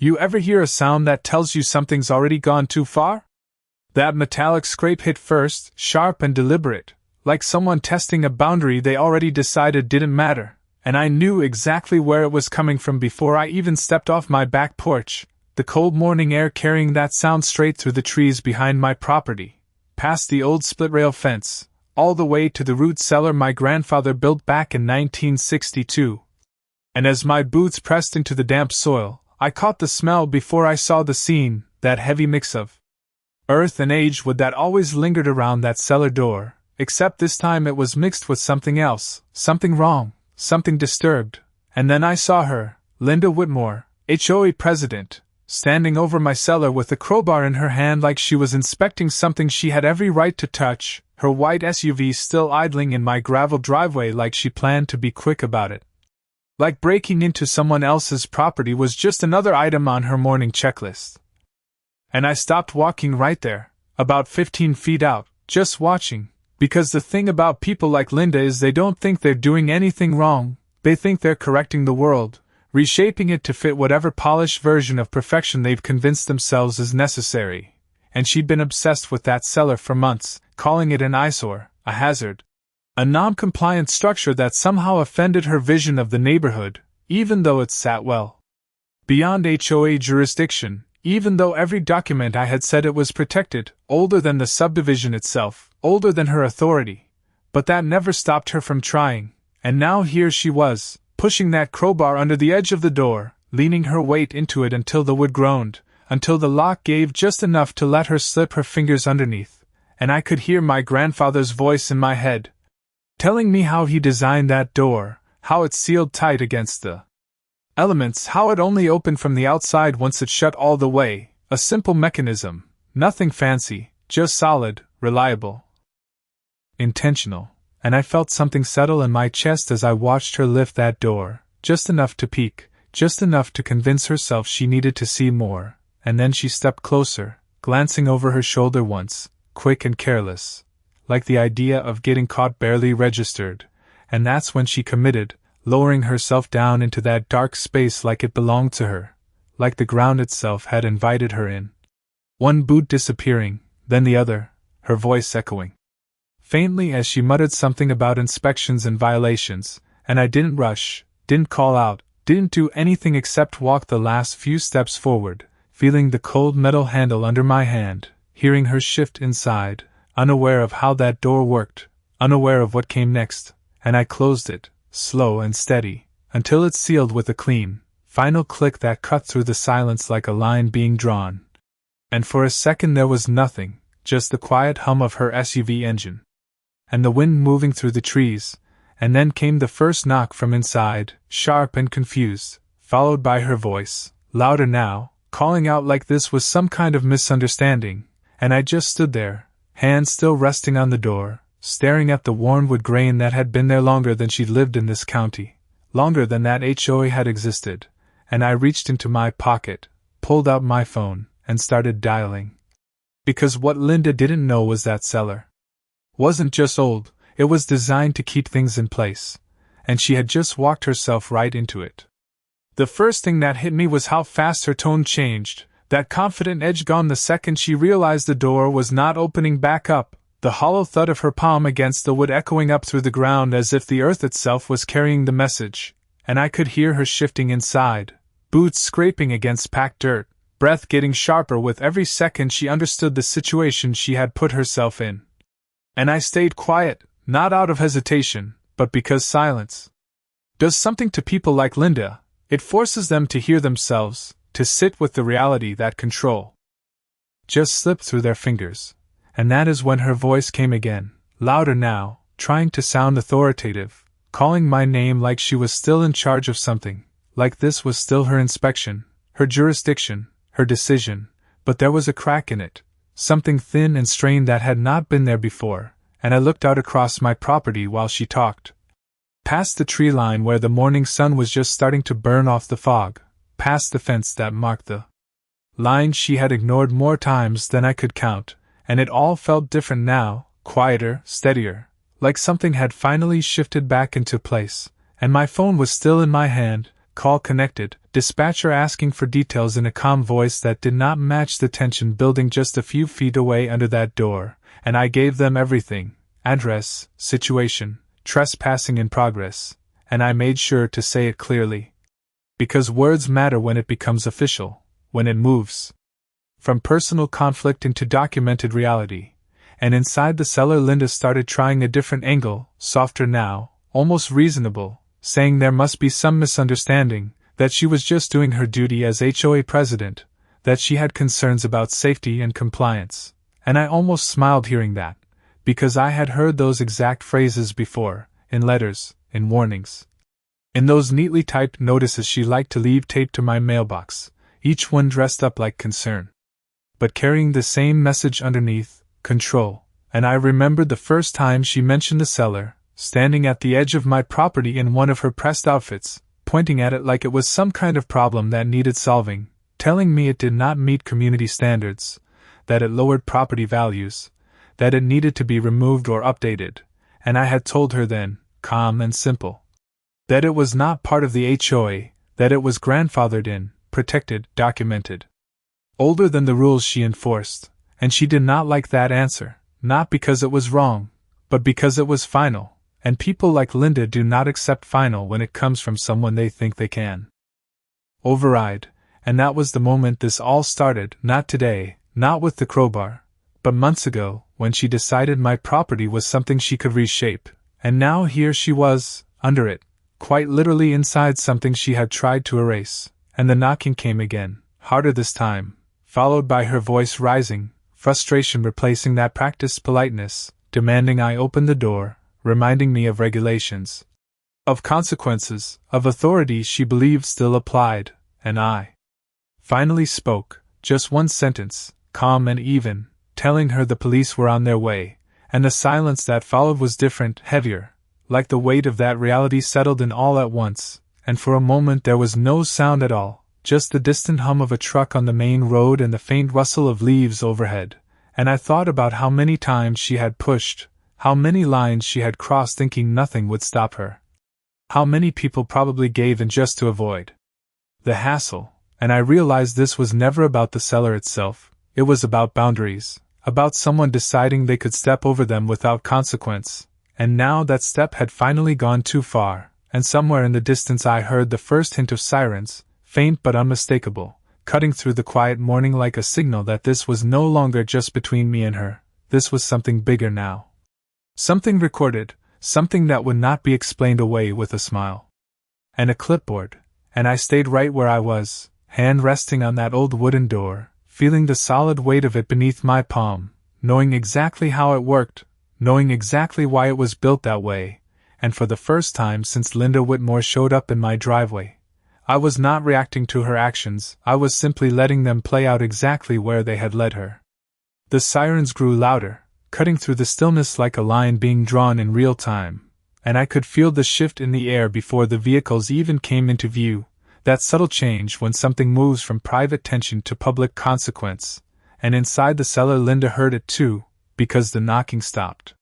You ever hear a sound that tells you something's already gone too far? That metallic scrape hit first, sharp and deliberate, like someone testing a boundary they already decided didn't matter, and I knew exactly where it was coming from before I even stepped off my back porch, the cold morning air carrying that sound straight through the trees behind my property, past the old split-rail fence, all the way to the root cellar my grandfather built back in 1962. And as my boots pressed into the damp soil, I caught the smell before I saw the scene, that heavy mix of earth and age wood that always lingered around that cellar door, except this time it was mixed with something else, something wrong, something disturbed. And then I saw her, Linda Whitmore, HOA president, standing over my cellar with a crowbar in her hand like she was inspecting something she had every right to touch, her white SUV still idling in my gravel driveway like she planned to be quick about it. Like breaking into someone else's property was just another item on her morning checklist. And I stopped walking right there, about 15 feet out, just watching, because the thing about people like Linda is they don't think they're doing anything wrong, they think they're correcting the world, reshaping it to fit whatever polished version of perfection they've convinced themselves is necessary. And she'd been obsessed with that cellar for months, calling it an eyesore, a hazard, a non-compliant structure that somehow offended her vision of the neighborhood, even though it sat well beyond HOA jurisdiction, even though every document I had said it was protected, older than the subdivision itself, older than her authority. But that never stopped her from trying, and now here she was, pushing that crowbar under the edge of the door, leaning her weight into it until the wood groaned, until the lock gave just enough to let her slip her fingers underneath, and I could hear my grandfather's voice in my head, telling me how he designed that door, how it sealed tight against the elements, how it only opened from the outside once it shut all the way, a simple mechanism, nothing fancy, just solid, reliable, intentional. And I felt something settle in my chest as I watched her lift that door, just enough to peek, just enough to convince herself she needed to see more, and then she stepped closer, glancing over her shoulder once, quick and careless, like the idea of getting caught barely registered, and that's when she committed, lowering herself down into that dark space like it belonged to her, like the ground itself had invited her in. One boot disappearing, then the other, her voice echoing faintly as she muttered something about inspections and violations, and I didn't rush, didn't call out, didn't do anything except walk the last few steps forward, feeling the cold metal handle under my hand, hearing her shift inside, unaware of how that door worked, unaware of what came next, and I closed it, slow and steady, until it sealed with a clean, final click that cut through the silence like a line being drawn. And for a second there was nothing, just the quiet hum of her SUV engine, and the wind moving through the trees, and then came the first knock from inside, sharp and confused, followed by her voice, louder now, calling out like this was some kind of misunderstanding, and I just stood there, hands still resting on the door, staring at the worn wood grain that had been there longer than she'd lived in this county, longer than that HOA had existed, and I reached into my pocket, pulled out my phone, and started dialing. Because what Linda didn't know was that cellar wasn't just old, it was designed to keep things in place, and she had just walked herself right into it. The first thing that hit me was how fast her tone changed, that confident edge gone the second she realized the door was not opening back up, the hollow thud of her palm against the wood echoing up through the ground as if the earth itself was carrying the message, and I could hear her shifting inside, boots scraping against packed dirt, breath getting sharper with every second she understood the situation she had put herself in. And I stayed quiet, not out of hesitation, but because silence does something to people like Linda. It forces them to hear themselves, to sit with the reality that control just slipped through their fingers. And that is when her voice came again, louder now, trying to sound authoritative, calling my name like she was still in charge of something, like this was still her inspection, her jurisdiction, her decision, but there was a crack in it, something thin and strained that had not been there before, and I looked out across my property while she talked. Past the tree line where the morning sun was just starting to burn off the fog, past the fence that marked the line she had ignored more times than I could count, and it all felt different now, quieter, steadier, like something had finally shifted back into place, and my phone was still in my hand, call connected, dispatcher asking for details in a calm voice that did not match the tension building just a few feet away under that door, and I gave them everything: address, situation, trespassing in progress, and I made sure to say it clearly. Because words matter when it becomes official, when it moves from personal conflict into documented reality. And inside the cellar, Linda started trying a different angle, softer now, almost reasonable, saying there must be some misunderstanding, that she was just doing her duty as HOA president, that she had concerns about safety and compliance. And I almost smiled hearing that, because I had heard those exact phrases before, in letters, in warnings. In those neatly typed notices she liked to leave taped to my mailbox, each one dressed up like concern, but carrying the same message underneath: control. And I remembered the first time she mentioned the cellar, standing at the edge of my property in one of her pressed outfits, pointing at it like it was some kind of problem that needed solving, telling me it did not meet community standards, that it lowered property values, that it needed to be removed or updated, and I had told her then, calm and simple, that it was not part of the HOA, that it was grandfathered in, protected, documented, older than the rules she enforced, and she did not like that answer, not because it was wrong, but because it was final. And people like Linda do not accept final when it comes from someone they think they can override, and that was the moment this all started, not today, not with the crowbar, but months ago, when she decided my property was something she could reshape, and now here she was, under it, quite literally inside something she had tried to erase, and the knocking came again, harder this time, followed by her voice rising, frustration replacing that practiced politeness, demanding I open the door, reminding me of regulations, of consequences, of authority she believed still applied, and I finally spoke, just one sentence, calm and even, telling her the police were on their way, and the silence that followed was different, heavier, like the weight of that reality settled in all at once, and for a moment there was no sound at all, just the distant hum of a truck on the main road and the faint rustle of leaves overhead, and I thought about how many times she had pushed, how many lines she had crossed thinking nothing would stop her. How many people probably gave in just to avoid the hassle, and I realized this was never about the cellar itself, it was about boundaries, about someone deciding they could step over them without consequence, and now that step had finally gone too far, and somewhere in the distance I heard the first hint of sirens, faint but unmistakable, cutting through the quiet morning like a signal that this was no longer just between me and her, this was something bigger now. Something recorded, something that would not be explained away with a smile. And a clipboard, and I stayed right where I was, hand resting on that old wooden door, feeling the solid weight of it beneath my palm, knowing exactly how it worked, knowing exactly why it was built that way, and for the first time since Linda Whitmore showed up in my driveway, I was not reacting to her actions, I was simply letting them play out exactly where they had led her. The sirens grew louder, cutting through the stillness like a line being drawn in real time, and I could feel the shift in the air before the vehicles even came into view, that subtle change when something moves from private tension to public consequence, and inside the cellar Linda heard it too, because the knocking stopped.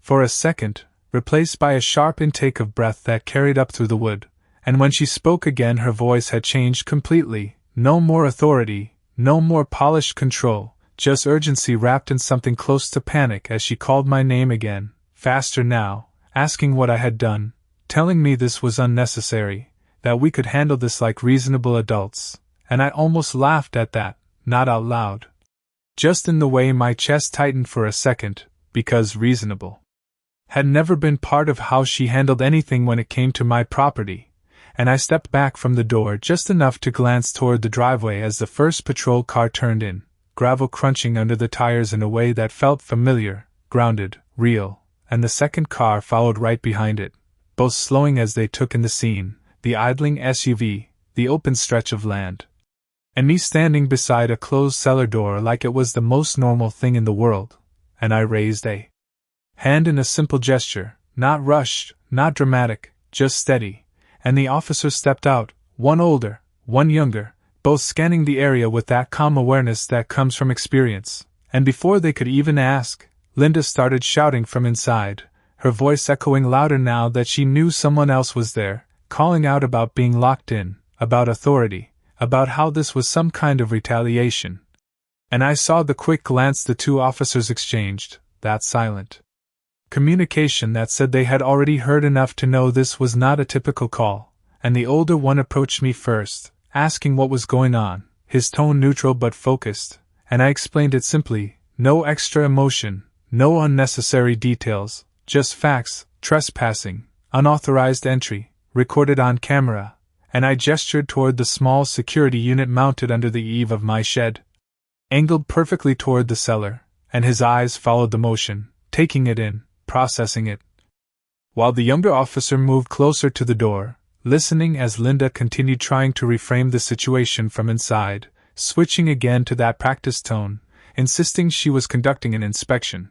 For a second, replaced by a sharp intake of breath that carried up through the wood, and when she spoke again her voice had changed completely, no more authority, no more polished control, just urgency wrapped in something close to panic as she called my name again, faster now, asking what I had done, telling me this was unnecessary, that we could handle this like reasonable adults, and I almost laughed at that, not out loud. Just in the way my chest tightened for a second, because reasonable had never been part of how she handled anything when it came to my property, and I stepped back from the door just enough to glance toward the driveway as the first patrol car turned in, gravel crunching under the tires in a way that felt familiar, grounded, real, and the second car followed right behind it, both slowing as they took in the scene, the idling SUV, the open stretch of land, and me standing beside a closed cellar door like it was the most normal thing in the world, and I raised a hand in a simple gesture, not rushed, not dramatic, just steady, and the officers stepped out, one older, one younger, both scanning the area with that calm awareness that comes from experience, and before they could even ask, Linda started shouting from inside, her voice echoing louder now that she knew someone else was there, calling out about being locked in, about authority, about how this was some kind of retaliation. And I saw the quick glance the two officers exchanged, that silent communication that said they had already heard enough to know this was not a typical call, and the older one approached me first, asking what was going on, his tone neutral but focused, and I explained it simply, no extra emotion, no unnecessary details, just facts, trespassing, unauthorized entry, recorded on camera, and I gestured toward the small security unit mounted under the eave of my shed, angled perfectly toward the cellar, and his eyes followed the motion, taking it in, processing it. While the younger officer moved closer to the door, listening as Linda continued trying to reframe the situation from inside, switching again to that practiced tone, insisting she was conducting an inspection.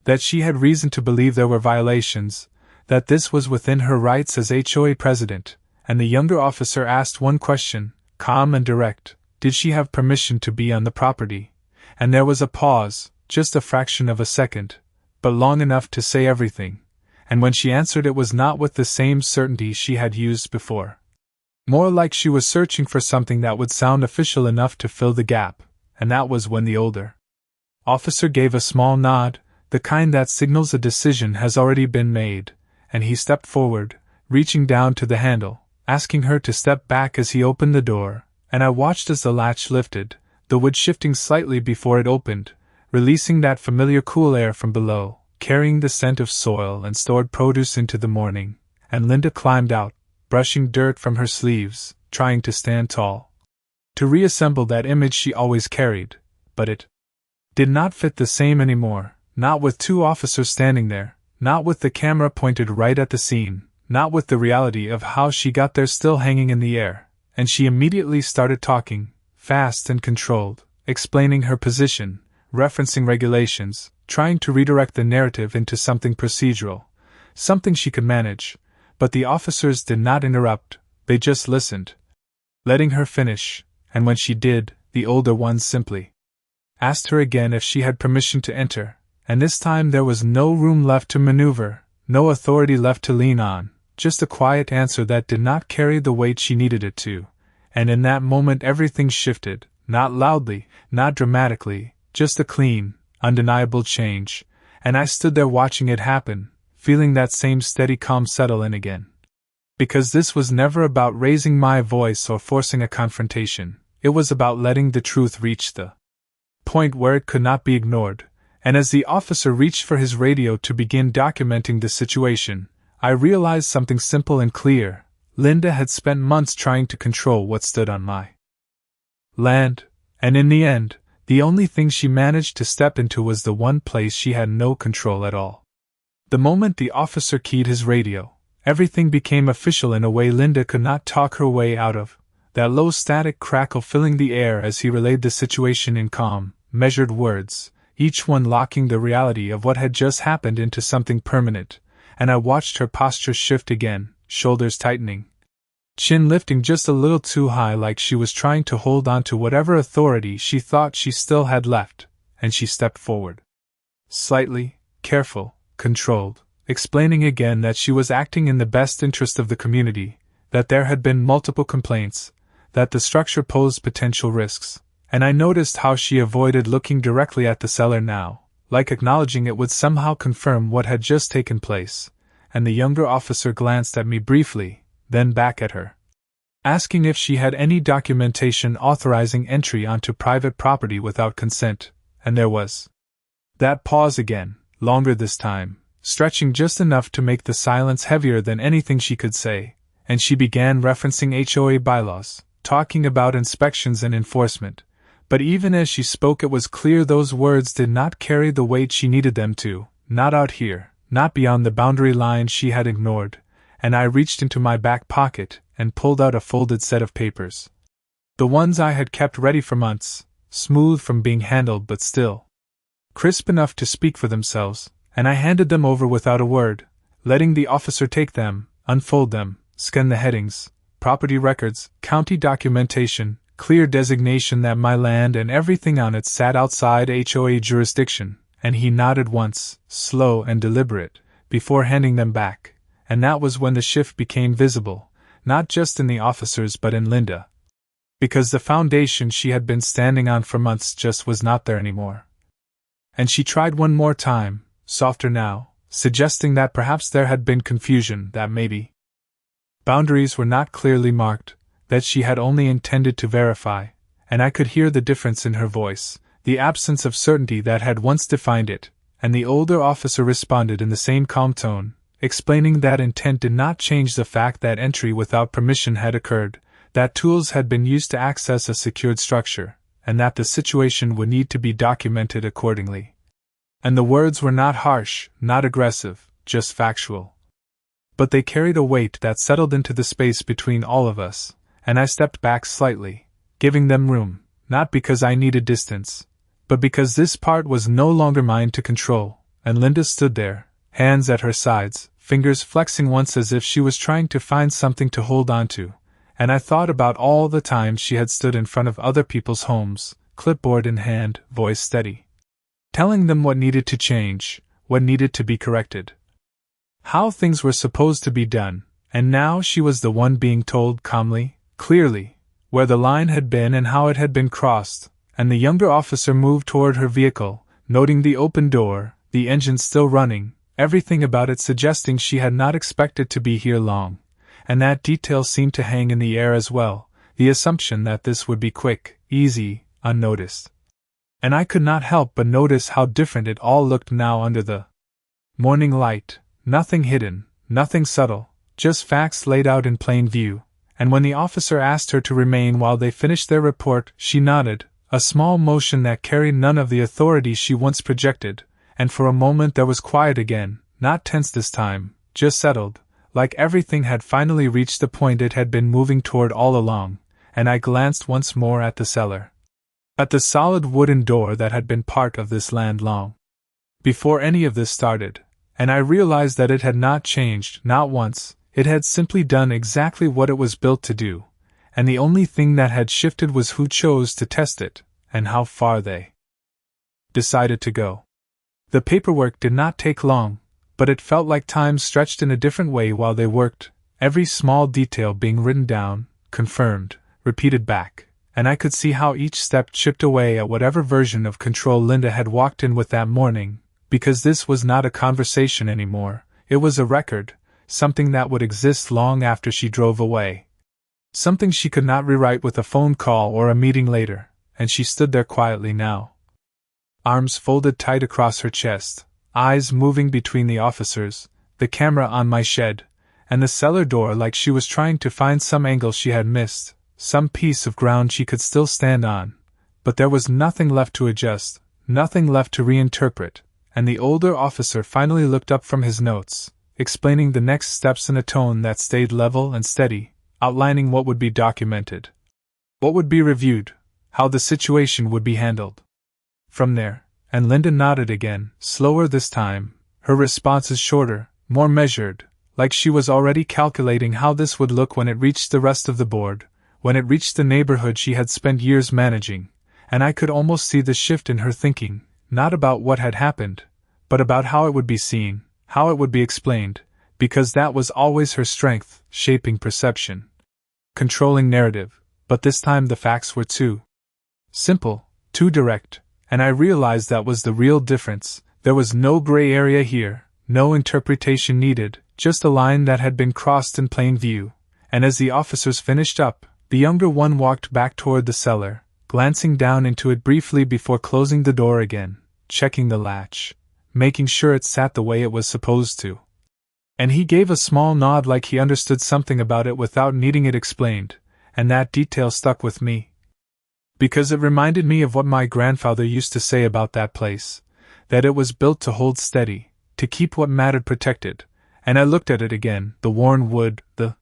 That she had reason to believe there were violations, that this was within her rights as HOA president, and the younger officer asked one question, calm and direct, did she have permission to be on the property? And there was a pause, just a fraction of a second, but long enough to say everything, and when she answered it was not with the same certainty she had used before. More like she was searching for something that would sound official enough to fill the gap, and that was when the older officer gave a small nod, the kind that signals a decision has already been made, and he stepped forward, reaching down to the handle, asking her to step back as he opened the door, and I watched as the latch lifted, the wood shifting slightly before it opened, releasing that familiar cool air from below, carrying the scent of soil and stored produce into the morning, and Linda climbed out, brushing dirt from her sleeves, trying to stand tall, to reassemble that image she always carried, but it did not fit the same anymore, not with two officers standing there, not with the camera pointed right at the scene, not with the reality of how she got there still hanging in the air, and she immediately started talking, fast and controlled, explaining her position, referencing regulations, trying to redirect the narrative into something procedural, something she could manage, but the officers did not interrupt, they just listened, letting her finish, and when she did, the older one simply asked her again if she had permission to enter, and this time there was no room left to maneuver, no authority left to lean on, just a quiet answer that did not carry the weight she needed it to, and in that moment everything shifted, not loudly, not dramatically, just a clean, undeniable change, and I stood there watching it happen, feeling that same steady calm settle in again. Because this was never about raising my voice or forcing a confrontation, it was about letting the truth reach the point where it could not be ignored, and as the officer reached for his radio to begin documenting the situation, I realized something simple and clear. Linda had spent months trying to control what stood on my land, and in the end, the only thing she managed to step into was the one place she had no control at all. The moment the officer keyed his radio, everything became official in a way Linda could not talk her way out of, that low static crackle filling the air as he relayed the situation in calm, measured words, each one locking the reality of what had just happened into something permanent, and I watched her posture shift again, shoulders tightening, chin lifting just a little too high like she was trying to hold on to whatever authority she thought she still had left, and she stepped forward. Slightly, careful, controlled, explaining again that she was acting in the best interest of the community, that there had been multiple complaints, that the structure posed potential risks, and I noticed how she avoided looking directly at the cellar now, like acknowledging it would somehow confirm what had just taken place, and the younger officer glanced at me briefly, then back at her, asking if she had any documentation authorizing entry onto private property without consent, and there was that pause again, longer this time, stretching just enough to make the silence heavier than anything she could say, and she began referencing HOA bylaws, talking about inspections and enforcement, but even as she spoke it was clear those words did not carry the weight she needed them to, not out here, not beyond the boundary line she had ignored, and I reached into my back pocket and pulled out a folded set of papers. The ones I had kept ready for months, smooth from being handled but still crisp enough to speak for themselves, and I handed them over without a word, letting the officer take them, unfold them, scan the headings, property records, county documentation, clear designation that my land and everything on it sat outside HOA jurisdiction, and he nodded once, slow and deliberate, before handing them back, and that was when the shift became visible, not just in the officers but in Linda. Because the foundation she had been standing on for months just was not there anymore. And she tried one more time, softer now, suggesting that perhaps there had been confusion, that maybe boundaries were not clearly marked, that she had only intended to verify, and I could hear the difference in her voice, the absence of certainty that had once defined it, and the older officer responded in the same calm tone, explaining that intent did not change the fact that entry without permission had occurred, that tools had been used to access a secured structure, and that the situation would need to be documented accordingly. And the words were not harsh, not aggressive, just factual. But they carried a weight that settled into the space between all of us, and I stepped back slightly, giving them room, not because I needed distance, but because this part was no longer mine to control, and Linda stood there, hands at her sides, fingers flexing once as if she was trying to find something to hold on to, and I thought about all the times she had stood in front of other people's homes, clipboard in hand, voice steady, telling them what needed to change, what needed to be corrected, how things were supposed to be done, and now she was the one being told calmly, clearly, where the line had been and how it had been crossed, and the younger officer moved toward her vehicle, noting the open door, the engine still running, everything about it suggesting she had not expected to be here long, and that detail seemed to hang in the air as well, the assumption that this would be quick, easy, unnoticed. And I could not help but notice how different it all looked now under the morning light, nothing hidden, nothing subtle, just facts laid out in plain view, and when the officer asked her to remain while they finished their report, she nodded, a small motion that carried none of the authority she once projected, and for a moment there was quiet again, not tense this time, just settled, like everything had finally reached the point it had been moving toward all along, and I glanced once more at the cellar. At the solid wooden door that had been part of this land long before any of this started, and I realized that it had not changed, not once, it had simply done exactly what it was built to do, and the only thing that had shifted was who chose to test it, and how far they decided to go. The paperwork did not take long, but it felt like time stretched in a different way while they worked, every small detail being written down, confirmed, repeated back, and I could see how each step chipped away at whatever version of control Linda had walked in with that morning, because this was not a conversation anymore, it was a record, something that would exist long after she drove away. Something she could not rewrite with a phone call or a meeting later, and she stood there quietly now. Arms folded tight across her chest, eyes moving between the officers, the camera on my shed, and the cellar door like she was trying to find some angle she had missed, some piece of ground she could still stand on. But there was nothing left to adjust, nothing left to reinterpret, and the older officer finally looked up from his notes, explaining the next steps in a tone that stayed level and steady, outlining what would be documented, what would be reviewed, how the situation would be handled. From there, and Linda nodded again, slower this time, her responses shorter, more measured, like she was already calculating how this would look when it reached the rest of the board, when it reached the neighborhood she had spent years managing, and I could almost see the shift in her thinking, not about what had happened, but about how it would be seen, how it would be explained, because that was always her strength, shaping perception, controlling narrative, but this time the facts were too simple, too direct, and I realized that was the real difference. There was no gray area here, no interpretation needed, just a line that had been crossed in plain view, and as the officers finished up, the younger one walked back toward the cellar, glancing down into it briefly before closing the door again, checking the latch, making sure it sat the way it was supposed to. And he gave a small nod like he understood something about it without needing it explained, and that detail stuck with me, because it reminded me of what my grandfather used to say about that place, that it was built to hold steady, to keep what mattered protected, and I looked at it again, the worn wood, the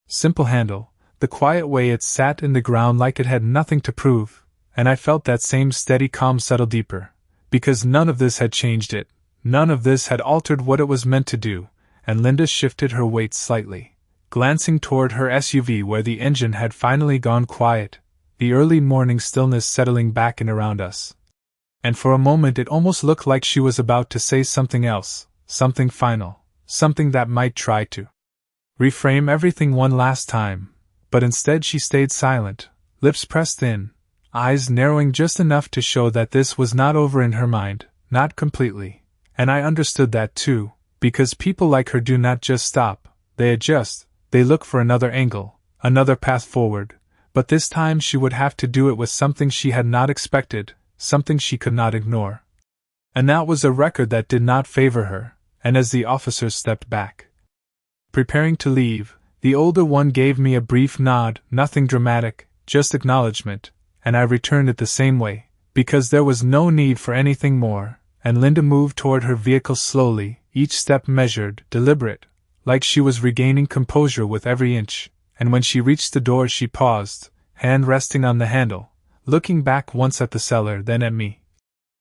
simple handle, the quiet way it sat in the ground like it had nothing to prove, and I felt that same steady calm settle deeper, because none of this had changed it, none of this had altered what it was meant to do, and Linda shifted her weight slightly, glancing toward her SUV where the engine had finally gone quiet, the early morning stillness settling back in around us. And for a moment it almost looked like she was about to say something else, something final, something that might try to reframe everything one last time, but instead she stayed silent, lips pressed in, eyes narrowing just enough to show that this was not over in her mind, not completely. And I understood that too, because people like her do not just stop, they adjust, they look for another angle, another path forward, but this time she would have to do it with something she had not expected, something she could not ignore. And that was a record that did not favor her, and as the officers stepped back, preparing to leave, the older one gave me a brief nod, nothing dramatic, just acknowledgement, and I returned it the same way, because there was no need for anything more, and Linda moved toward her vehicle slowly, each step measured, deliberate, like she was regaining composure with every inch, and when she reached the door she paused, hand resting on the handle, looking back once at the cellar, then at me.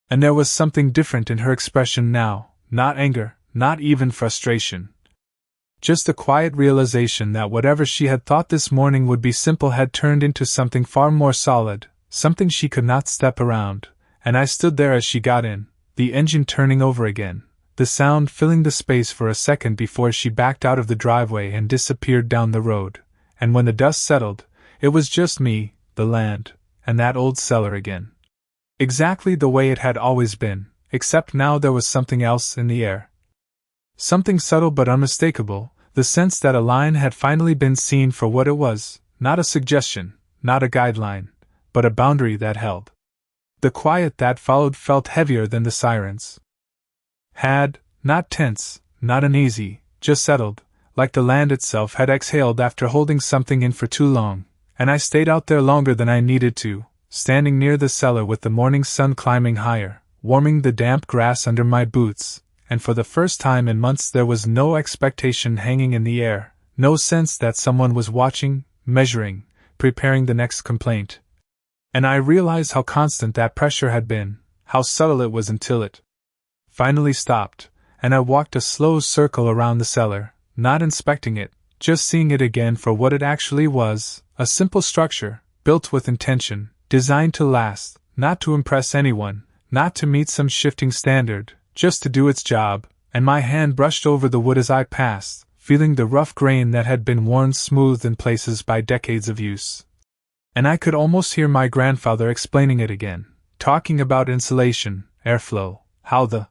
And there was something different in her expression now, not anger, not even frustration. Just a quiet realization that whatever she had thought this morning would be simple had turned into something far more solid, something she could not step around, and I stood there as she got in, the engine turning over again, the sound filling the space for a second before she backed out of the driveway and disappeared down the road, and when the dust settled, it was just me, the land, and that old cellar again. Exactly the way it had always been, except now there was something else in the air. Something subtle but unmistakable, the sense that a line had finally been seen for what it was, not a suggestion, not a guideline, but a boundary that held. The quiet that followed felt heavier than the sirens. Had, not tense, not uneasy, just settled, like the land itself had exhaled after holding something in for too long, and I stayed out there longer than I needed to, standing near the cellar with the morning sun climbing higher, warming the damp grass under my boots, and for the first time in months there was no expectation hanging in the air, no sense that someone was watching, measuring, preparing the next complaint. And I realized how constant that pressure had been, how subtle it was until it finally stopped, and I walked a slow circle around the cellar, not inspecting it, just seeing it again for what it actually was, a simple structure, built with intention, designed to last, not to impress anyone, not to meet some shifting standard, just to do its job, and my hand brushed over the wood as I passed, feeling the rough grain that had been worn smooth in places by decades of use. And I could almost hear my grandfather explaining it again, talking about insulation, airflow, how the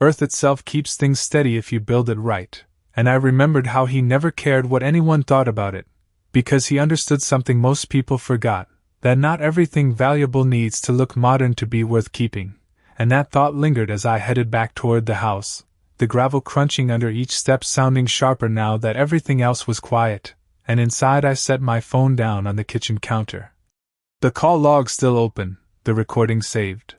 earth itself keeps things steady if you build it right, and I remembered how he never cared what anyone thought about it, because he understood something most people forgot, that not everything valuable needs to look modern to be worth keeping, and that thought lingered as I headed back toward the house, the gravel crunching under each step sounding sharper now that everything else was quiet, and inside I set my phone down on the kitchen counter. The call log still open, the recording saved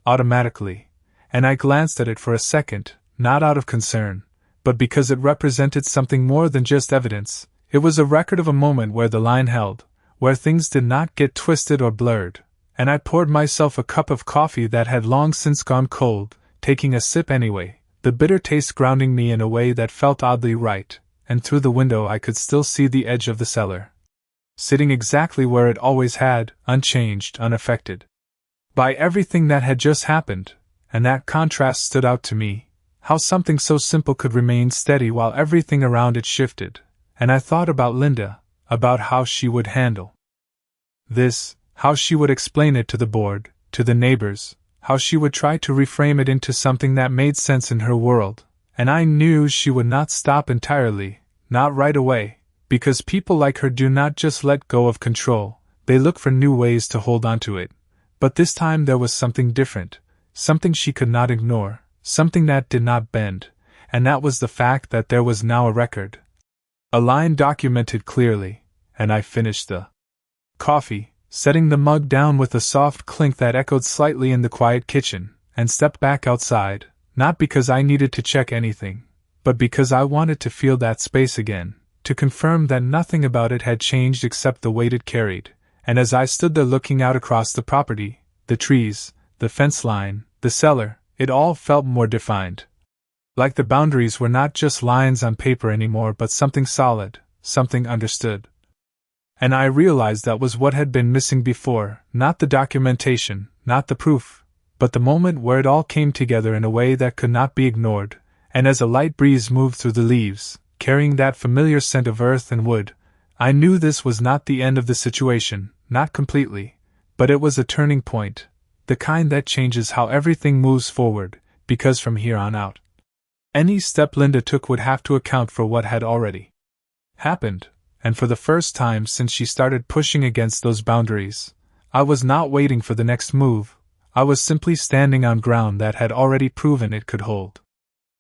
automatically, and I glanced at it for a second, not out of concern, but because it represented something more than just evidence. It was a record of a moment where the line held, where things did not get twisted or blurred, and I poured myself a cup of coffee that had long since gone cold, taking a sip anyway, the bitter taste grounding me in a way that felt oddly right, and through the window I could still see the edge of the cellar, sitting exactly where it always had, unchanged, unaffected by everything that had just happened, and that contrast stood out to me, how something so simple could remain steady while everything around it shifted, and I thought about Linda, about how she would handle this, how she would explain it to the board, to the neighbors, how she would try to reframe it into something that made sense in her world, and I knew she would not stop entirely, not right away, because people like her do not just let go of control, they look for new ways to hold on to it. But this time there was something different, something she could not ignore, something that did not bend, and that was the fact that there was now a record. A line documented clearly, and I finished the coffee, setting the mug down with a soft clink that echoed slightly in the quiet kitchen, and stepped back outside, not because I needed to check anything, but because I wanted to feel that space again, to confirm that nothing about it had changed except the weight it carried, and as I stood there looking out across the property, the trees, the fence line, the cellar, it all felt more defined. Like the boundaries were not just lines on paper anymore but something solid, something understood. And I realized that was what had been missing before, not the documentation, not the proof, but the moment where it all came together in a way that could not be ignored, and as a light breeze moved through the leaves, carrying that familiar scent of earth and wood. I knew this was not the end of the situation, not completely, but it was a turning point, the kind that changes how everything moves forward, because from here on out, any step Linda took would have to account for what had already happened, and for the first time since she started pushing against those boundaries, I was not waiting for the next move, I was simply standing on ground that had already proven it could hold.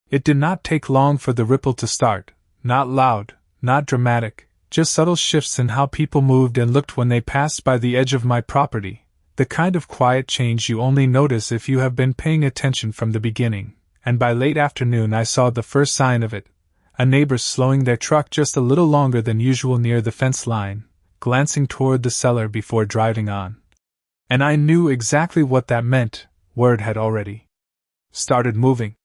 It did not take long for the ripple to start, not loud, not dramatic, just subtle shifts in how people moved and looked when they passed by the edge of my property, the kind of quiet change you only notice if you have been paying attention from the beginning, and by late afternoon I saw the first sign of it, a neighbor slowing their truck just a little longer than usual near the fence line, glancing toward the cellar before driving on. And I knew exactly what that meant, word had already started moving.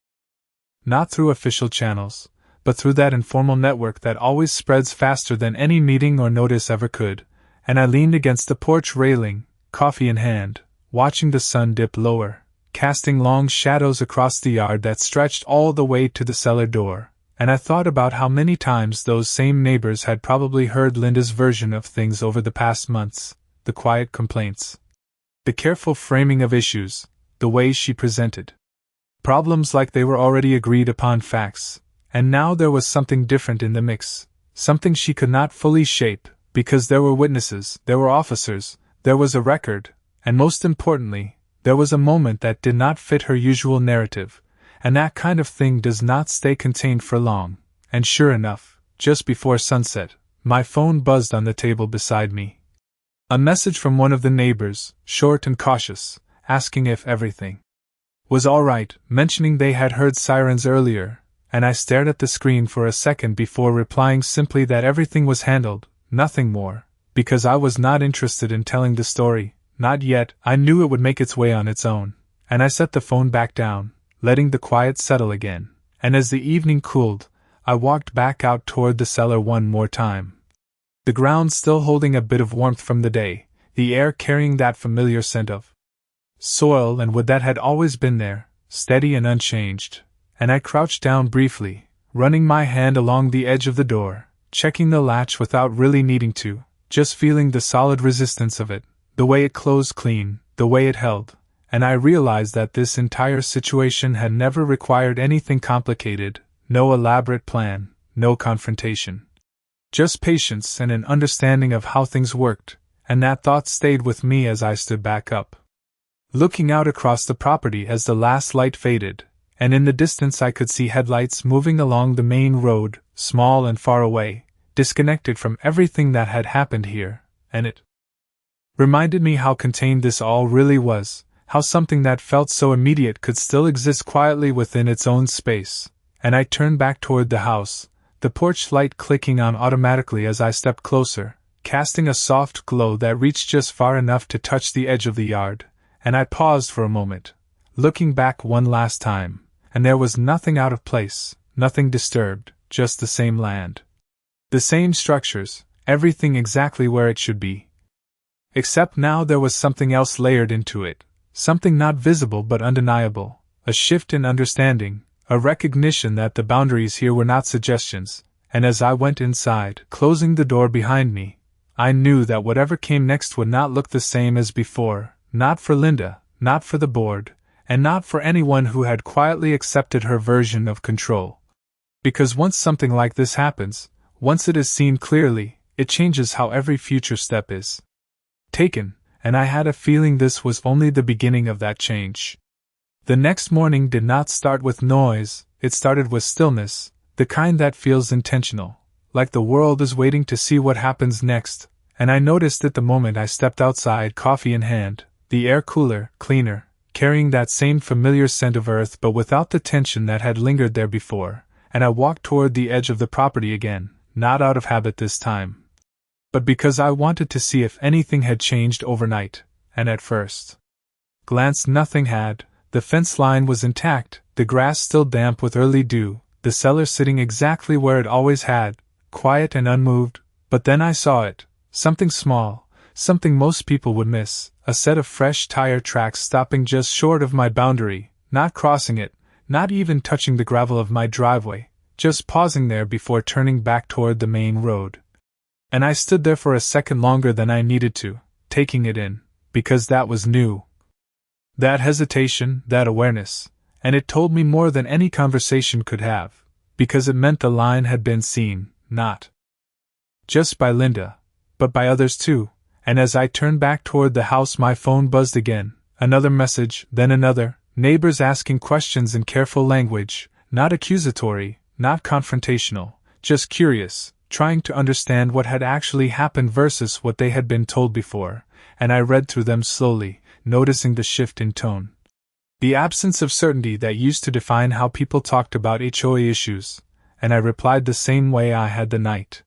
Not through official channels, but through that informal network that always spreads faster than any meeting or notice ever could, and I leaned against the porch railing, coffee in hand, watching the sun dip lower, casting long shadows across the yard that stretched all the way to the cellar door, and I thought about how many times those same neighbors had probably heard Linda's version of things over the past months, the quiet complaints, the careful framing of issues, the way she presented problems like they were already agreed upon facts, and now there was something different in the mix, something she could not fully shape, because there were witnesses, there were officers, there was a record, and most importantly, there was a moment that did not fit her usual narrative, and that kind of thing does not stay contained for long, and sure enough, just before sunset, my phone buzzed on the table beside me. A message from one of the neighbors, short and cautious, asking if everything was all right, mentioning they had heard sirens earlier, and I stared at the screen for a second before replying simply that everything was handled, nothing more, because I was not interested in telling the story, not yet. I knew it would make its way on its own, and I set the phone back down, letting the quiet settle again, and as the evening cooled, I walked back out toward the cellar one more time. The ground still holding a bit of warmth from the day, the air carrying that familiar scent of soil and wood that had always been there, steady and unchanged, and I crouched down briefly, running my hand along the edge of the door, checking the latch without really needing to, just feeling the solid resistance of it, the way it closed clean, the way it held, and I realized that this entire situation had never required anything complicated, no elaborate plan, no confrontation. Just patience and an understanding of how things worked, and that thought stayed with me as I stood back up, looking out across the property as the last light faded, and in the distance I could see headlights moving along the main road, small and far away, disconnected from everything that had happened here, and it reminded me how contained this all really was, how something that felt so immediate could still exist quietly within its own space, and I turned back toward the house, the porch light clicking on automatically as I stepped closer, casting a soft glow that reached just far enough to touch the edge of the yard, and I paused for a moment, looking back one last time, and there was nothing out of place, nothing disturbed, just the same land. The same structures, everything exactly where it should be. Except now there was something else layered into it, something not visible but undeniable, a shift in understanding, a recognition that the boundaries here were not suggestions, and as I went inside, closing the door behind me, I knew that whatever came next would not look the same as before, not for Linda, not for the board, and not for anyone who had quietly accepted her version of control. Because once something like this happens, once it is seen clearly, it changes how every future step is taken, and I had a feeling this was only the beginning of that change. The next morning did not start with noise, it started with stillness, the kind that feels intentional, like the world is waiting to see what happens next, and I noticed it the moment I stepped outside, coffee in hand, the air cooler, cleaner, carrying that same familiar scent of earth but without the tension that had lingered there before, and I walked toward the edge of the property again, not out of habit this time, but because I wanted to see if anything had changed overnight, and at first glance nothing had. The fence line was intact, the grass still damp with early dew, the cellar sitting exactly where it always had, quiet and unmoved, but then I saw it, something small, something most people would miss, a set of fresh tire tracks stopping just short of my boundary, not crossing it, not even touching the gravel of my driveway, just pausing there before turning back toward the main road. And I stood there for a second longer than I needed to, taking it in, because that was new. That hesitation, that awareness, and it told me more than any conversation could have, because it meant the line had been seen, not just by Linda, but by others too, and as I turned back toward the house my phone buzzed again, another message, then another, neighbors asking questions in careful language, not accusatory, not confrontational, just curious, trying to understand what had actually happened versus what they had been told before, and I read through them slowly, noticing the shift in tone. The absence of certainty that used to define how people talked about HOA issues, and I replied the same way I had the night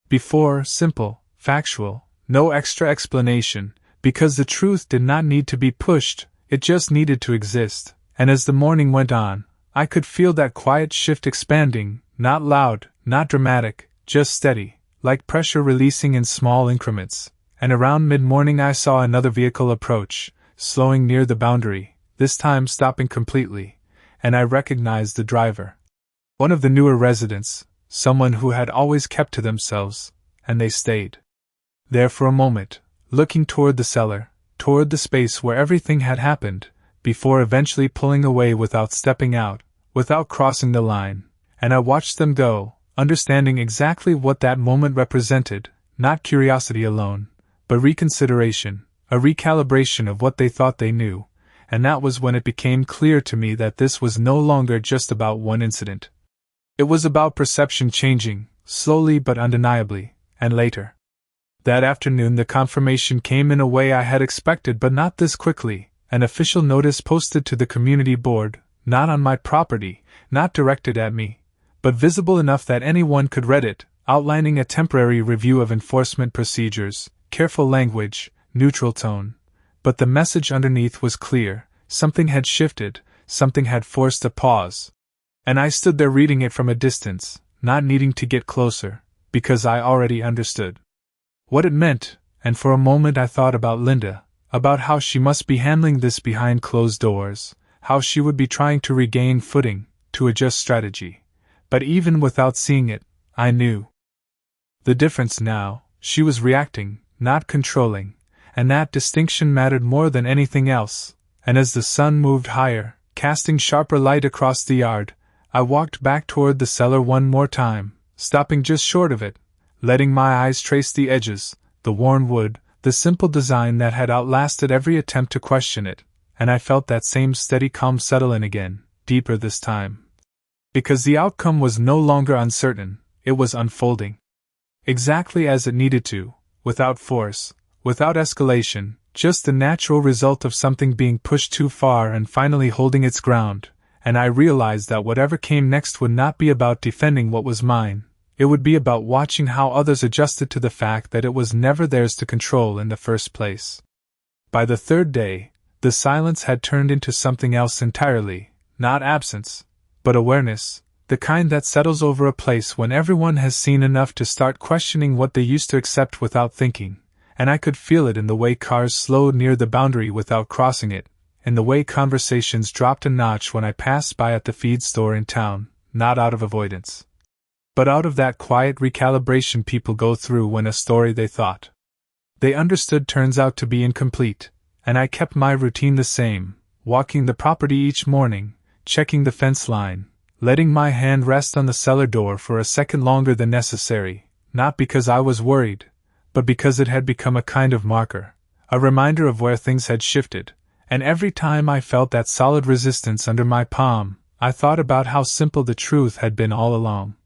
before, simple, factual, no extra explanation, because the truth did not need to be pushed, it just needed to exist, and as the morning went on, I could feel that quiet shift expanding, not loud, not dramatic, just steady, like pressure releasing in small increments, and around mid-morning I saw another vehicle approach, slowing near the boundary, this time stopping completely, and I recognized the driver. One of the newer residents, someone who had always kept to themselves, and they stayed there for a moment, looking toward the cellar, toward the space where everything had happened, before eventually pulling away without stepping out, without crossing the line, and I watched them go, understanding exactly what that moment represented, not curiosity alone, but reconsideration, a recalibration of what they thought they knew, and that was when it became clear to me that this was no longer just about one incident. It was about perception changing, slowly but undeniably, and later. That afternoon the confirmation came in a way I had expected, but not this quickly, an official notice posted to the community board, not on my property, not directed at me, but visible enough that anyone could read it, outlining a temporary review of enforcement procedures, careful language, neutral tone. But the message underneath was clear, something had shifted, something had forced a pause. And I stood there reading it from a distance, not needing to get closer, because I already understood what it meant, and for a moment I thought about Linda, about how she must be handling this behind closed doors, how she would be trying to regain footing, to adjust strategy. But even without seeing it, I knew the difference now. She was reacting, not controlling, and that distinction mattered more than anything else. And as the sun moved higher, casting sharper light across the yard, I walked back toward the cellar one more time, stopping just short of it, letting my eyes trace the edges, the worn wood, the simple design that had outlasted every attempt to question it, and I felt that same steady calm settle in again, deeper this time. Because the outcome was no longer uncertain, it was unfolding. Exactly as it needed to, without force, without escalation, just the natural result of something being pushed too far and finally holding its ground, and I realized that whatever came next would not be about defending what was mine, it would be about watching how others adjusted to the fact that it was never theirs to control in the first place. By the third day, the silence had turned into something else entirely, not absence, but awareness, the kind that settles over a place when everyone has seen enough to start questioning what they used to accept without thinking, and I could feel it in the way cars slowed near the boundary without crossing it, in the way conversations dropped a notch when I passed by at the feed store in town, not out of avoidance, but out of that quiet recalibration people go through when a story they thought they understood turns out to be incomplete, and I kept my routine the same, walking the property each morning, checking the fence line, letting my hand rest on the cellar door for a second longer than necessary, not because I was worried, but because it had become a kind of marker, a reminder of where things had shifted, and every time I felt that solid resistance under my palm, I thought about how simple the truth had been all along.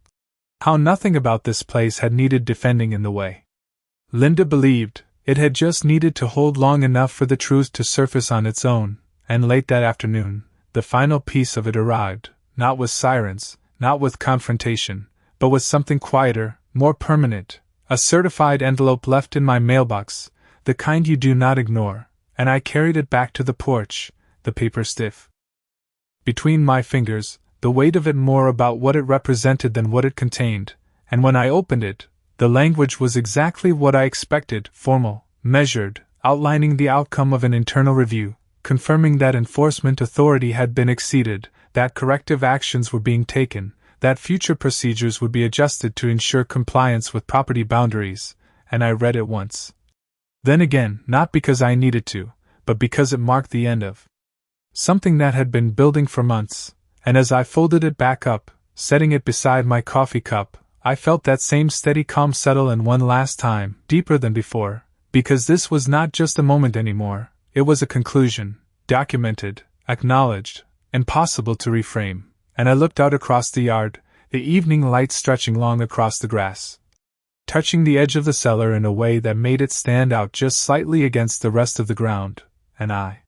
How nothing about this place had needed defending in the way Linda believed. It had just needed to hold long enough for the truth to surface on its own, and late that afternoon, the final piece of it arrived, not with sirens, not with confrontation, but with something quieter, more permanent, a certified envelope left in my mailbox, the kind you do not ignore, and I carried it back to the porch, the paper stiff between my fingers, the weight of it more about what it represented than what it contained, and when I opened it, the language was exactly what I expected, formal, measured, outlining the outcome of an internal review, confirming that enforcement authority had been exceeded, that corrective actions were being taken, that future procedures would be adjusted to ensure compliance with property boundaries, and I read it once. Then again, not because I needed to, but because it marked the end of something that had been building for months, and as I folded it back up, setting it beside my coffee cup, I felt that same steady calm settle in one last time, deeper than before, because this was not just a moment anymore, it was a conclusion, documented, acknowledged, impossible to reframe, and I looked out across the yard, the evening light stretching long across the grass, touching the edge of the cellar in a way that made it stand out just slightly against the rest of the ground, and I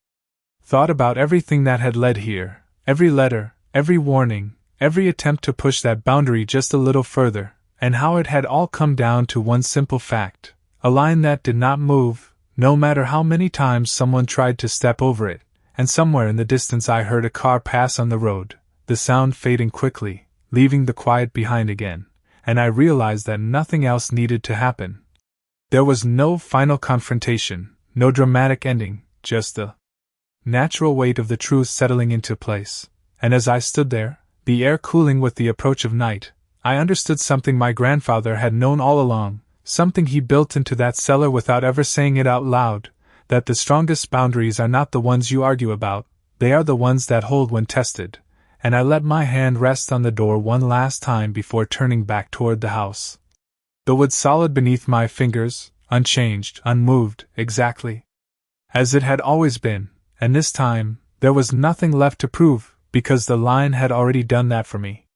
thought about everything that had led here, every letter, every warning, every attempt to push that boundary just a little further, and how it had all come down to one simple fact, a line that did not move, no matter how many times someone tried to step over it, and somewhere in the distance I heard a car pass on the road, the sound fading quickly, leaving the quiet behind again, and I realized that nothing else needed to happen. There was no final confrontation, no dramatic ending, just the natural weight of the truth settling into place, and as I stood there, the air cooling with the approach of night, I understood something my grandfather had known all along, something he built into that cellar without ever saying it out loud, that the strongest boundaries are not the ones you argue about, they are the ones that hold when tested, and I let my hand rest on the door one last time before turning back toward the house. The wood solid beneath my fingers, unchanged, unmoved, exactly as it had always been, and this time, there was nothing left to prove, because the line had already done that for me.